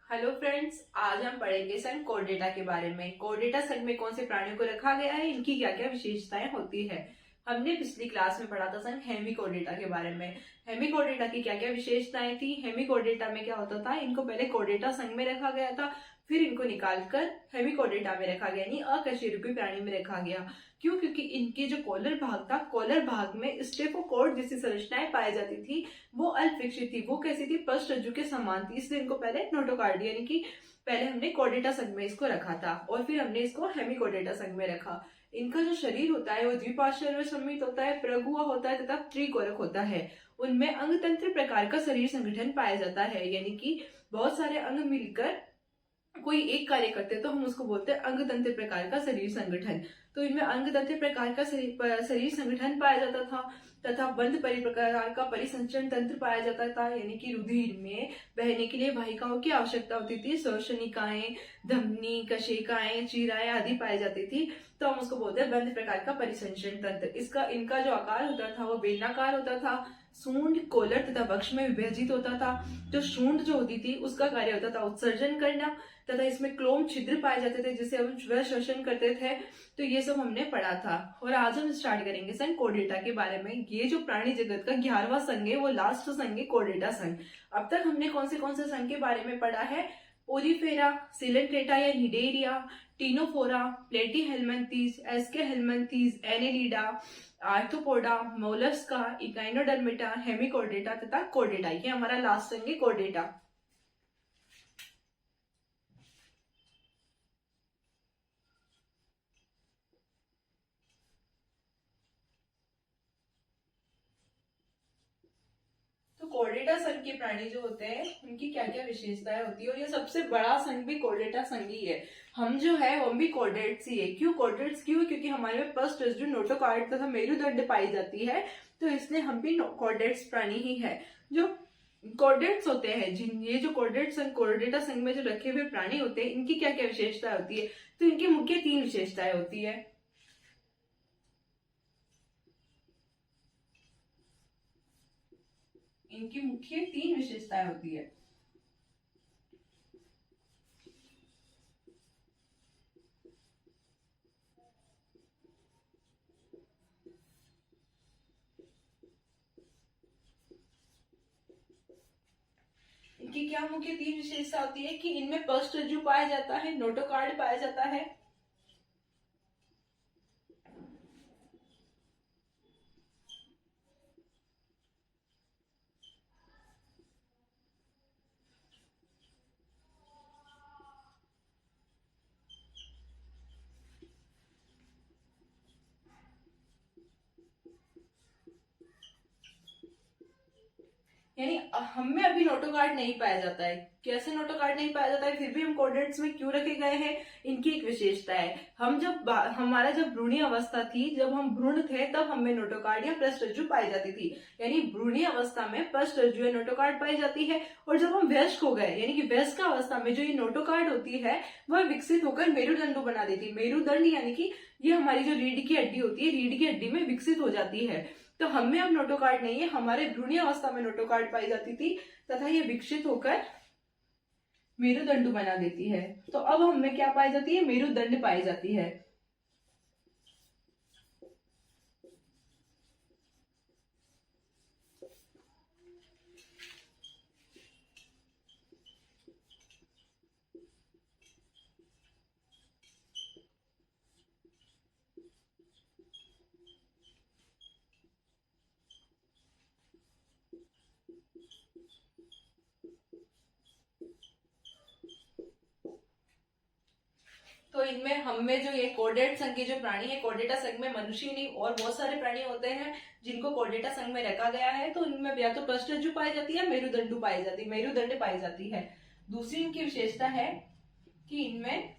Hello friends, आज हम पढ़ेंगे संघ कोर्डेटा के बारे में। कोर्डेटा संघ में कौन से प्राणियों को रखा गया है, इनकी क्या क्या विशेषताएं होती है। हमने पिछली क्लास में पढ़ा था संघ हेमिकोर्डेटा के बारे में। हेमिकोर्डेटा की क्या क्या विशेषताएं थी। हेमिकोर्डेटा में क्या होता था, इनको पहले कोर्डेटा संघ में रखा गया था, फिर इनको निकालकर हेमिकोर्डेटा में रखा गया, यानी अकशेरुकी प्राणी में रखा गया। क्यों? क्योंकि इनके जो कॉलर भाग था, कॉलर भाग में स्टेफोकोड जैसी संरचनाएं पाई जाती थी, वो अल्प विकसित थी। वो कैसी थी? पष्ट रज्जु के समान थी, इसलिए इनको पहले नोटोकार्डिया यानी कि पहले हमने कोर्डेटा संघ में इसको रखा था और फिर हमने इसको हेमिकोर्डेटा संघ में रखा। इनका जो शरीर होता है वो द्विपार्श्व सममित होता है, प्रगुआ होता है तथा त्रिकोरक होता है। उनमें अंग तंत्र प्रकार का शरीर संगठन पाया जाता है, यानी कि बहुत सारे अंग मिलकर कोई एक कार्य करते हैं तो हम उसको बोलते हैं अंग तंत्र प्रकार का शरीर संगठन। तो इनमें अंग तंत्र प्रकार का शरीर संगठन पाया जाता था तथा बंद प्रकार का परिसंचरण तंत्र पाया जाता था, यानी कि रुधिर में बहने के लिए वाहिकाओं की आवश्यकता होती थी। श्वसनिकाएं, धमनी, कशेकाएं, चीराएं आदि पाई जाती थी, तो हम उसको बोलते हैं बंद प्रकार का परिसंचरण तंत्र। इनका जो आकार होता था वो बेलनाकार होता था। सूंड, कोलर तथा वक्ष में विभाजित होता था। जो सूंड जो होती थी उसका कार्य होता था उत्सर्जन करना तथा इसमें क्लोम छिद्र पाए जाते थे जिसे हम वह श्वसन करते थे। तो ये सब हमने पढ़ा था और आज हम स्टार्ट करेंगे संघ कोर्डेटा के बारे में। ये जो प्राणी जगत का 11वां संघ है वो लास्ट संघ है, कोर्डेटा संघ। अब तक हमने कौन से संघ के बारे में पढ़ा है? ओलिफेरा, सिलेंट्रेटा या Cnidaria, Ctenophora, Platyhelminthes, Aschelminthes, Annelida, Arthropoda, Mollusca, Echinodermata, Hemichordata तथा कोर्डेटा। ये हमारा लास्ट संघ है, कोर्डेटा। तो कोर्डेटा संघ के प्राणी जो होते हैं उनकी क्या क्या विशेषताएं होती है, और ये सबसे बड़ा संघ भी कोर्डेटा संघ ही है। हम जो है वो भी कोर्डेट्स ही है। क्यों कोर्डेट्स? क्यों? क्योंकि हमारे में पस्ट रज्जु, नोटोकॉर्ड तथा मेरुदंड पाई जाती है, तो इसलिए हम भी कोर्डेट्स प्राणी ही है। जो कोर्डेट्स होते हैं, ये जो कोर्डेट संघ, कोर्डेटा संघ में जो रखे हुए प्राणी होते हैं, इनकी क्या क्या विशेषताएं होती है? तो इनकी मुख्य 3 विशेषताएं होती है। इनकी मुख्य 3 विशेषताएं होती है। इनकी क्या मुख्य 3 विशेषता होती है कि इनमें पस्ट रज्जु पाया जाता है, नोटोकॉर्ड पाया जाता है, यानी हम में अभी नोटोकार्ड नहीं पाया जाता है। कैसे नोटोकार्ड नहीं पाया जाता है, फिर भी हम कोर्डेट्स में क्यों रखे गए हैं? इनकी एक विशेषता है, हम जब हमारा जब भ्रूणीय अवस्था थी, जब हम भ्रूण थे, तब हमें नोटोकार्ड या पृष्ठ रज्जु पाई जाती थी। यानी भ्रूणीय अवस्था में पृष्ठ रज्जु या नोटोकार्ड पाई जाती है, और जब हम वयस्क हो गए, यानी कि वयस्क अवस्था में जो ये नोटोकार्ड होती है वह विकसित होकर मेरुदंड बना देती है। मेरुदंड यानी कि ये हमारी जो रीढ़ की हड्डी होती है, रीढ़ की हड्डी में विकसित हो जाती है। तो हमें अब नोटोकार्ड नहीं है, हमारे भ्रूणीय अवस्था में नोटोकार्ड पाई जाती थी तथा ये विकसित होकर मेरुदंड बना देती है। तो अब हमें क्या पाई जाती है? मेरुदंड पाई जाती है। तो इनमें हमें जो ये कोर्डेट संघ के जो प्राणी है, कोर्डेटा संघ में मनुष्य नहीं और बहुत सारे प्राणी होते हैं जिनको कोर्डेटा संघ में रखा गया है। तो इनमें या तो पृष्ठ रज्जु पाई जाती है, मेरुदंड पाई जाती है, मेरुदंड पाई जाती है। दूसरी इनकी विशेषता है कि इनमें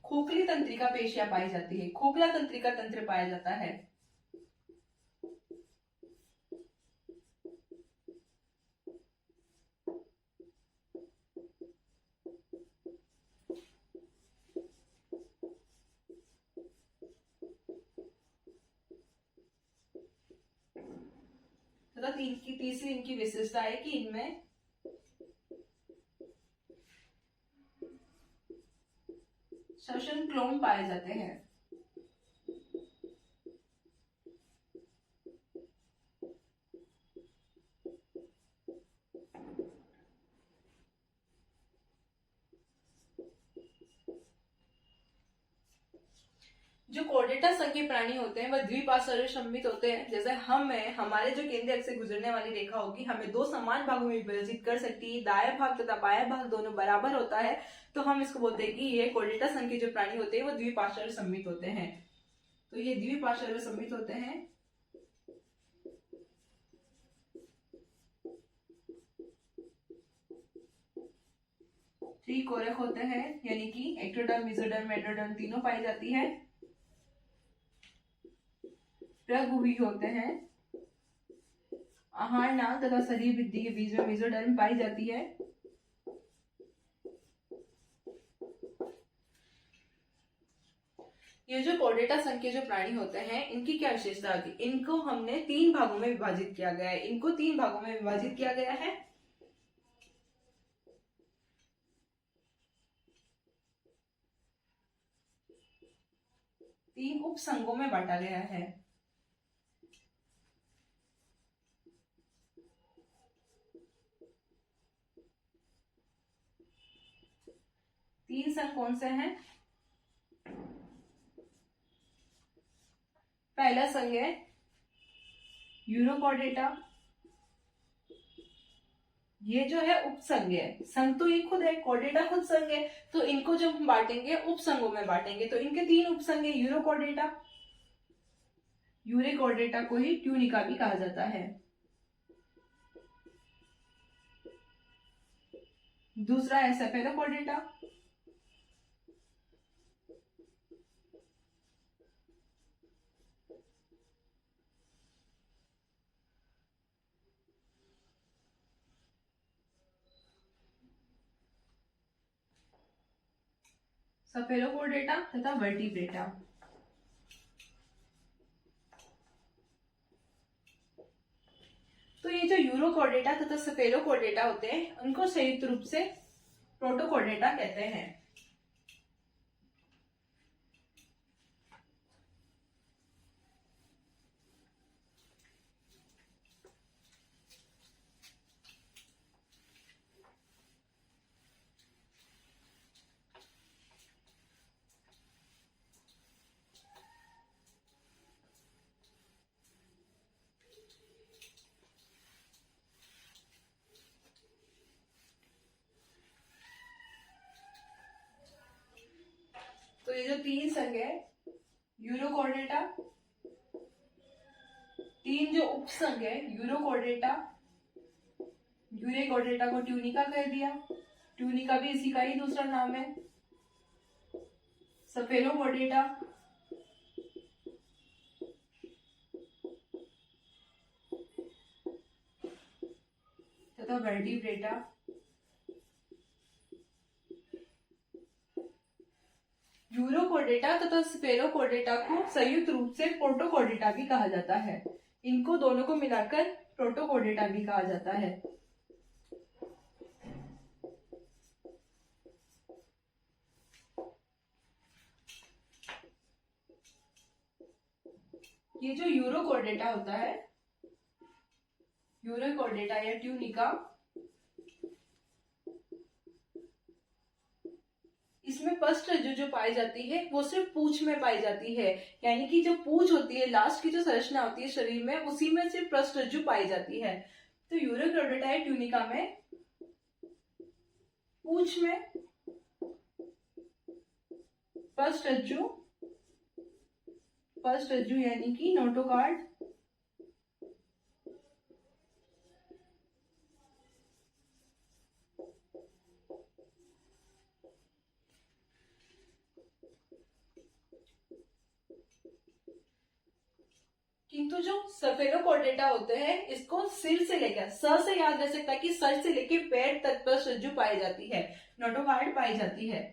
खोखली तंत्रिका पेशियां पाई जाती है, खोखला तंत्रिका तंत्र पाया जाता है। तथा तीसरी इनकी विशेषता है कि इनमें श्वसन क्लोम पाए जाते हैं। जो कोर्डेटा संघ के प्राणी होते हैं वह द्विपार्श्व सममित होते हैं। जैसे हम है, हमारे जो केंद्र अक्ष से गुजरने वाली रेखा होगी हमें दो समान भागों में विभाजित कर सकती है। दायां भाग तथा बायां भाग दोनों बराबर होता है, तो हम इसको बोलते हैं कि ये कोर्डेटा संघ के जो प्राणी होते हैं वो द्विपार्श्व सममित होते हैं। तो ये द्विपार्श्व सममित होते हैं। त्रिकोरक होते हैं, यानी कि एक्टोडर्म, मेसोडर्म, एंडोडर्म तीनों पाई जाती है। प्रगुही होते हैं। आहार नाल तथा शरीर वृद्धि के बीच में मेसोडर्म पाई जाती है। ये जो कोर्डेटा संघ के जो प्राणी होते हैं इनकी क्या विशेषता होती है? इनको हमने 3 भागों में विभाजित किया गया है। इनको 3 भागों में विभाजित किया गया है। तीन उप संघों में बांटा गया है। तीन संघ कौन से हैं? पहला संघ है यूरोकॉर्डेटा। ये जो है उपसंघ है। संघ तो ये खुद है, कॉर्डेटा खुद संघ है, तो इनको जब हम बांटेंगे उपसंघों में बांटेंगे तो इनके 3 उपसंघ है। यूरोकॉर्डेटा, यूरेकॉर्डेटा को ही ट्यूनिका भी कहा जाता है। दूसरा है सेफेलोकॉर्डेटा। सेफेलोकॉर्डेटा तथा वर्टिब्रेटा। तो ये जो यूरोकॉर्डेटा तथा सेफेलोकॉर्डेटा होते हैं उनको संयुक्त रूप से प्रोटोकॉर्डेटा कहते हैं। तो ये जो 3 संघ है यूरोकॉर्डेटा, 3 जो उपसंघ है यूरोकॉर्डेटा, यूरेकॉर्डेटा को ट्यूनिका कह दिया। ट्यूनिका भी इसी का ही दूसरा नाम है। सेफेलोकॉर्डेटा, तथा वर्टिब्रेटा। यूरोकॉर्डेटा तथा सेफेलोकॉर्डेटा को संयुक्त रूप से प्रोटोकॉर्डेटा भी कहा जाता है। इनको दोनों को मिलाकर प्रोटोकॉर्डेटा भी कहा जाता है। ये जो यूरोकॉर्डेटा होता है, यूरोकॉर्डेटा या ट्यूनिका, इसमें पस्ट जो पाई जाती है वो सिर्फ पूंछ में पाई जाती है। यानी कि जो पूंछ होती है, लास्ट की जो संरचना होती है शरीर में, उसी में सिर्फ पस्ट रज्जु पाई जाती है। तो यूरोकॉर्डेटा या ट्यूनिका में पूंछ में पस्ट रज्जु यानी कि नोटोकार्ड, किंतु जो सेफेलोकॉर्डेटा होते हैं इसको सिर से लेकर, स से याद रह सकता है कि सर से लेकर पैर तक पर रज्जु पाई जाती है, नोटोकार्ड पाई जाती है।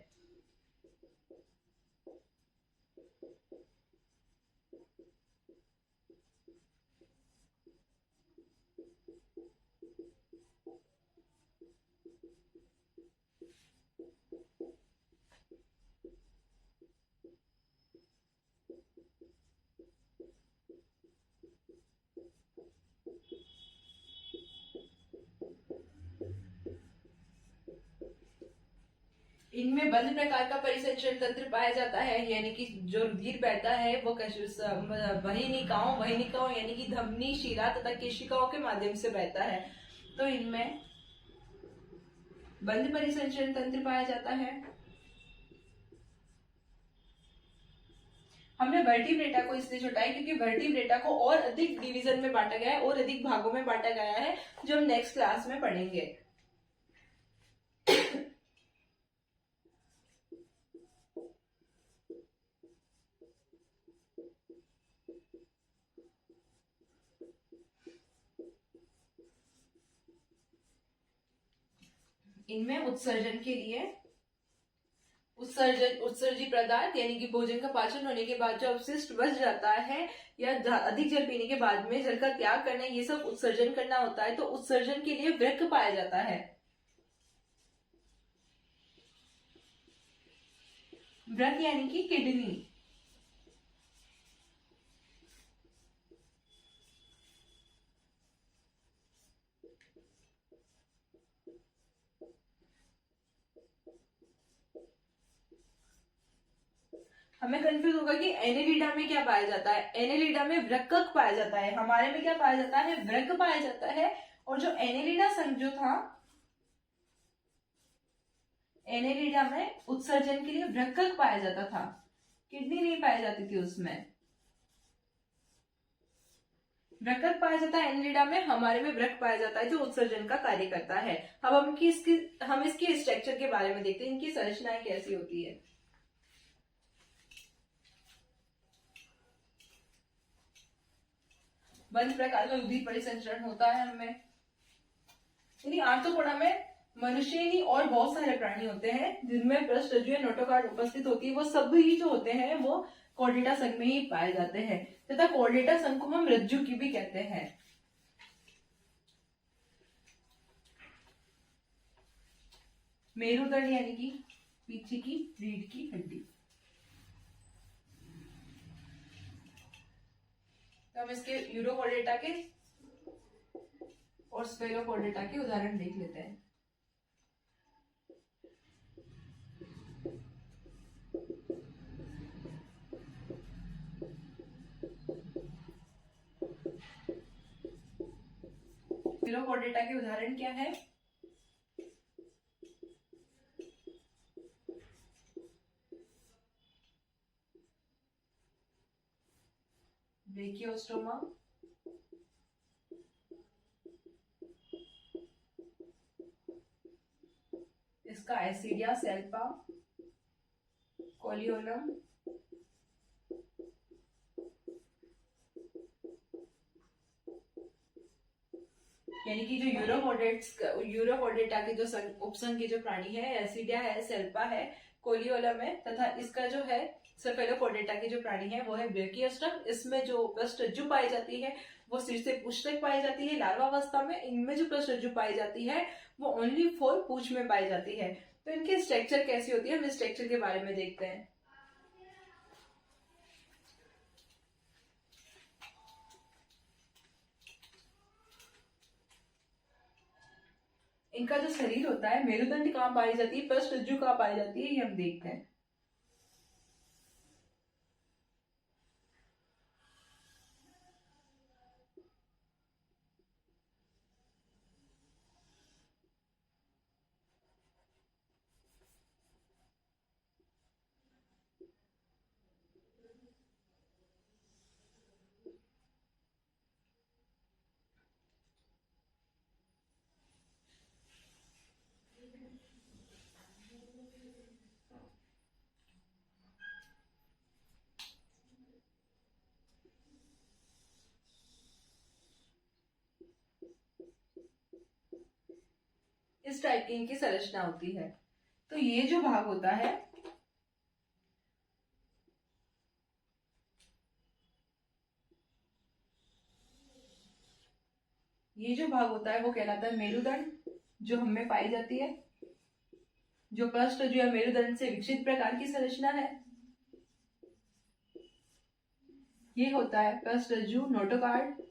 इनमें बंद प्रकार का परिसंचरण तंत्र पाया जाता है, यानी कि जो रुधिर बहता है वो वहिनिकाओं यानी कि धमनी, शिरा तथा केशिकाओं के माध्यम से बहता है। तो इनमें बंद परिसंचरण तंत्र पाया जाता है। हमने वर्टिब्रेटा को इसलिए छुटा है क्योंकि वर्टिब्रेटा को और अधिक डिवीजन में बांटा गया है और अधिक भागों में बांटा गया है, जो हम नेक्स्ट क्लास में पढ़ेंगे। इनमें उत्सर्जन के लिए उत्सर्जी पदार्थ यानी कि भोजन का पाचन होने के बाद जो अवशिष्ट बच जाता है या अधिक जल पीने के बाद में जल का त्याग करना, ये सब उत्सर्जन करना होता है। तो उत्सर्जन के लिए वृक्क पाया जाता है। वृक्क यानी कि किडनी। हमें कंफ्यूज होगा कि एनेलिडा में क्या पाया जाता है। एनेलिडा में वृक्क पाया जाता है, हमारे में क्या पाया जाता है, वृक्क पाया जाता है। और जो एनेलिडा संघ जो था, एनेलिडा में उत्सर्जन के लिए वृक्क पाया जाता था, किडनी नहीं पाई जाती थी उसमें। वृक्क पाया जाता है एनेलिडा में, हमारे में वृक्क पाया जाता है जो उत्सर्जन का कार्य करता है। अब हम इसके स्ट्रक्चर के बारे में देखते हैं, इनकी संरचनाएं कैसी होती है। बंद प्रकार का रुधिर परिसंचरण होता है हमें, यानी आर्थ्रोपोडा में मनुष्य ही और बहुत सारे प्राणी होते हैं जिनमें पृष्ठरज्जु या नोटोकॉर्ड उपस्थित होती है। वो सभी जो होते हैं वो कॉर्डेटा संघ में ही पाए जाते हैं तथा कॉर्डेटा संघ को हम रज्जु की भी कहते हैं। मेरुदंड यानी कि पीछे की रीढ़ की हड्डी। तो हम इसके यूरोकॉर्डेटा के और स्फेरोकॉर्डेटा के उदाहरण देख लेते हैं। स्फेरोकॉर्डेटा के उदाहरण क्या है? ब्रेकियोस्टोमा, इसका एसिडिया सेल्पा, कोलियोलम, यानी कि जो यूरोकॉर्डेटा के जो उपसंघ के जो प्राणी है, एसिडिया है, सेल्पा है, कोलियोलम है तथा इसका जो है स्फेरोकॉर्डेटा के जो प्राणी है वो है ब्रेकियोस्टम। इसमें जो पृष्ठरज्जु पाई जाती है वो सिर से पूंछ तक पाई जाती है लार्वा अवस्था में। इनमें जो पृष्ठरज्जु पाई जाती है वो ओनली फॉर पूंछ में पाई जाती है। तो इनकी स्ट्रक्चर कैसी होती है, हम स्ट्रक्चर के बारे में देखते हैं। इनका जो शरीर होता है, मेरुदंड कहाँ पाई जाती है, पृष्ठरज्जु कहाँ पाई जाती है, ये हम देखते हैं। इस टाइप की इनकी संरचना होती है। तो ये जो भाग होता है, वो कहलाता है मेरुदंड, जो हमें पाई जाती है, जो पृष्ठरज्जु या मेरुदंड से विकसित प्रकार की संरचना है। ये होता है पृष्ठरज्जु, नोटोकॉर्ड,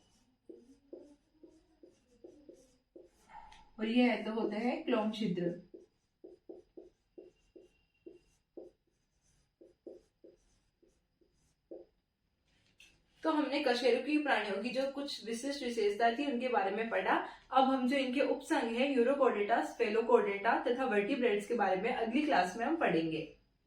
और ये है तो होते हैं क्लोम छिद्र। तो हमने कशेरुकी प्राणियों की जो कुछ विशिष्ट विशेषता थी उनके बारे में पढ़ा। अब हम जो इनके उपसंघ है यूरोकोर्डेटा, स्फेलोकोर्डेटा तथा वर्टिब्रेट्स के बारे में अगली क्लास में हम पढ़ेंगे।